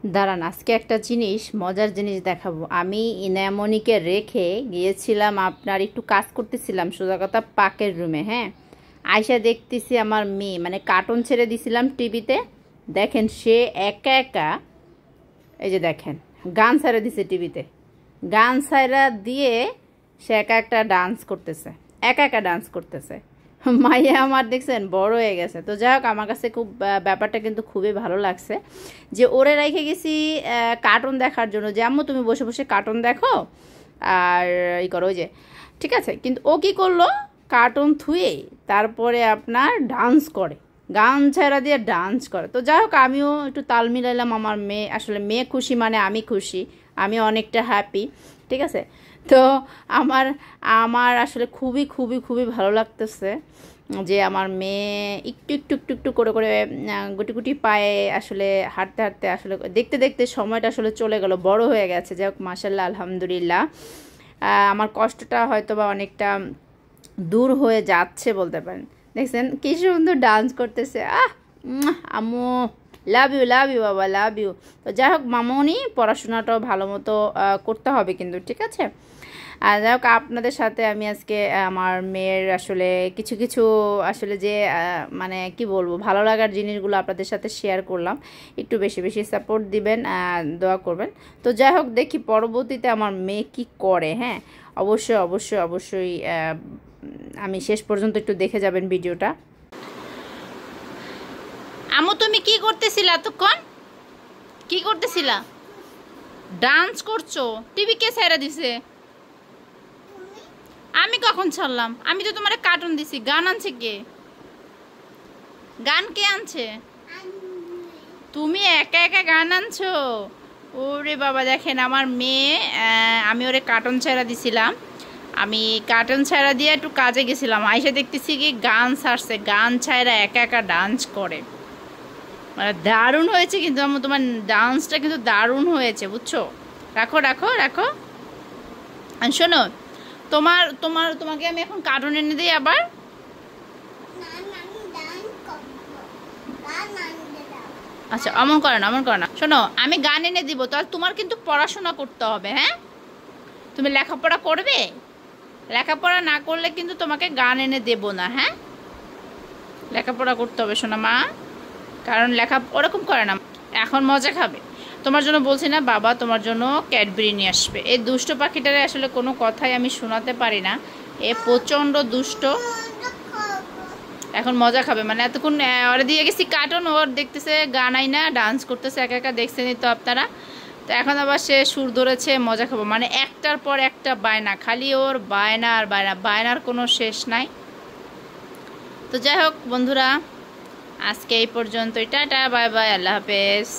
দাঁড়ান, আজকে একটা জিনিস, মজার জিনিস দেখাবো। আমি ইনামনিকে রেখে গিয়েছিলাম, আপনার একটু কাজ করতেছিলাম সোজা কথা পাকের রুমে। হ্যাঁ, আয়সা দেখতেছি আমার মেয়ে, মানে কার্টুন ছেড়ে দিছিলাম টিভিতে, দেখেন সে একা একা, এই যে দেখেন গান ছাড়া দিছে টিভিতে, গান ছাড়া দিয়ে সে একা একটা ডান্স করতেছে, একা একা ডান্স করতেছে। মাইয়া আমার দেখছেন বড় হয়ে গেছে। তো যাই হোক, আমার কাছে খুব ব্যাপারটা কিন্তু খুবই ভালো লাগছে যে ওরে রেখে গেছি কার্টুন দেখার জন্য, যে আম্মু তুমি বসে বসে কার্টুন দেখো আর ই করো, ওই যে ঠিক আছে। কিন্তু ও কি করলো, কার্টুন থুয়ে তারপরে আপনার ডান্স করে, গান ছাড়া দিয়ে ডান্স করে। তো যাই হোক, আমিও একটু তাল মিলাইলাম। আমার মেয়ে, আসলে মেয়ে খুশি মানে আমি খুশি, আমি অনেকটা হ্যাপি। ঠিক আছে। তো আমার আমার আসলে খুবই খুবই খুবই ভালো লাগতেছে যে আমার মেয়ে একটু একটু একটু একটু করে করে গুটি গুটি পায়ে আসলে হাঁটতে হাঁটতে আসলে দেখতে দেখতে সময়টা আসলে চলে গেল, বড় হয়ে গেছে। যাই হোক, মাশাল্লাহ, আলহামদুলিল্লাহ। আমার কষ্টটা হয়তো বা অনেকটা দূর হয়ে যাচ্ছে বলতে পারেন। দেখছেন কি সুন্দর ডান্স করতেছে। আম্মু লাভ ইউ বাবা, লাভ ইউ। তো যাই হোক, মামনি পড়াশোনাটাও ভালো মতো করতে হবে কিন্তু, ঠিক আছে। আর যাই হোক, আপনাদের সাথে আমি আজকে আমার মেয়ের আসলে কিছু কিছু আসলে যে মানে কি বলবো, ভালো লাগার জিনিসগুলো আপনাদের সাথে শেয়ার করলাম। একটু বেশি বেশি সাপোর্ট দিবেন, দোয়া করবেন। তো যাই হোক, দেখি পরবর্তীতে আমার মেয়ে কি করে। হ্যাঁ, অবশ্যই অবশ্যই অবশ্যই আমি শেষ পর্যন্ত একটু দেখে যাবেন ভিডিওটা। আমু, তুমি কি করতেছিলা এতক্ষণ? কি করতেছিলা? ডান্স করছো? টিভি কে ছেড়ে দিছে? আমি কখন ছাড়লাম? আমি তো তোমার কার্টুন দিছি। গান আনছে কে? গান কে আনছে? তুমি একা একা গান আনছো? ওরে বাবা, দেখেন আমার মেয়ে, আমি ওরে কার্টুন ছেড়া দিছিলাম। আমি কার্টুন ছাড়া দিয়ে একটু কাজে গেছিলাম, আইসা দেখতেছি কি গান ছাড়ছে, গান ছাড়া একা একা ডান্স করে। মানে দারুণ হয়েছে কিন্তু আমার, তোমার ডান্সটা কিন্তু দারুণ হয়েছে, বুঝছো? রাখো রাখো রাখো। আর শোনো, তোমাকে আমি এখন কার্টুন এনে দিই আবার। আচ্ছা, অমন করে না, অমন করে না। শোনো, আমি গান এনে দিব, তাহলে তোমার কিন্তু পড়াশোনা করতে হবে। হ্যাঁ, তুমি লেখাপড়া করবে? লেখাপড়া না করলে কিন্তু তোমাকে গান এনে দেব না। হ্যাঁ, লেখাপড়া করতে হবে শোনা মা, কারণ লেখা ওরকম করে না। এখন মজা খাবে, তোমার জন্য বলছি না বাবা, তোমার জন্য ক্যাডবেরি নিয়ে আসবে। এই দুষ্ট পাখিটারে আসলে কোনো কথাই আমি শোনাতে পারি না, এ প্রচণ্ড দুষ্ট। এখন মজা খাবে, মানে এতক্ষণ ওরা দিয়ে গেছি কার্টুন, ওর দেখতেছে গান আই না, ডান্স করতেছে একা একা, দেখছেনই তো আপনারা। তো এখন আবার সে সুর ধরেছে, মজা খাবো, মানে একটার পর একটা বায়না, খালি ওর বায়না আর বায়না, বায়নার কোনো শেষ নাই। তো যাই হোক বন্ধুরা, আজকে এই পর্যন্তই। টাটা, বাই বাই, আল্লাহ হাফেজ।